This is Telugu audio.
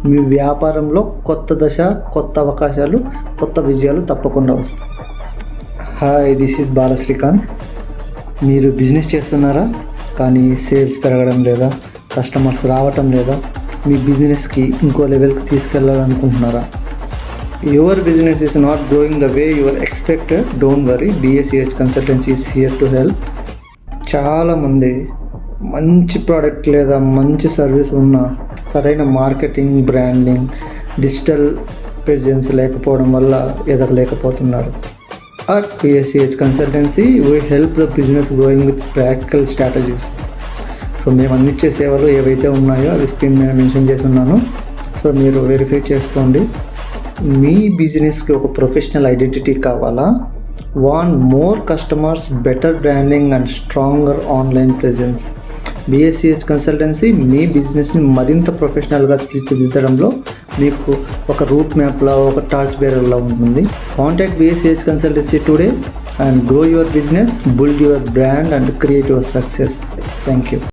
మీ వ్యాపారంలో కొత్త దశ, కొత్త అవకాశాలు, కొత్త విజయాలు తప్పకుండా వస్తాయి. Hi, this is Balasrikanth. మీరు బిజినెస్ చేస్తున్నారా? కానీ సేల్స్ పెరగడం లేదా, కస్టమర్స్ రావటం లేదా, మీ బిజినెస్కి ఇంకో లెవెల్కి తీసుకెళ్ళాలనుకుంటున్నారా? Your business is not growing the way your expected. Don't worry, BACH consultancy is here to help. చాలామంది మంచి ప్రోడక్ట్ లేదా మంచి సర్వీస్ ఉన్న సరైన మార్కెటింగ్, బ్రాండింగ్, డిజిటల్ ప్రెజెన్స్ లేకపోవడం వల్ల ఎదగలేకపోతున్నారు. At BACH consultancy we help the business growing with practical strategies. So మేము అందించే సేవలు ఏవైతే ఉన్నాయో అవి స్క్రీన్ మీద మెన్షన్ చేసి ఉన్నాను. సో మీరు వెరిఫై చేసుకోండి. మీ బిజినెస్కి ఒక ప్రొఫెషనల్ ఐడెంటిటీ కావాలా? Want more customers, better branding and stronger online presence? BACH consultancy మీ బిజినెస్ని మరింత ప్రొఫెషనల్గా తీర్చిదిద్దడంలో మీకు ఒక రూట్ మ్యాప్లా, ఒక టార్చ్ బేరర్లా ఉంటుంది. Contact BACH consultancy today and grow your business, build your brand and create your success. Thank you.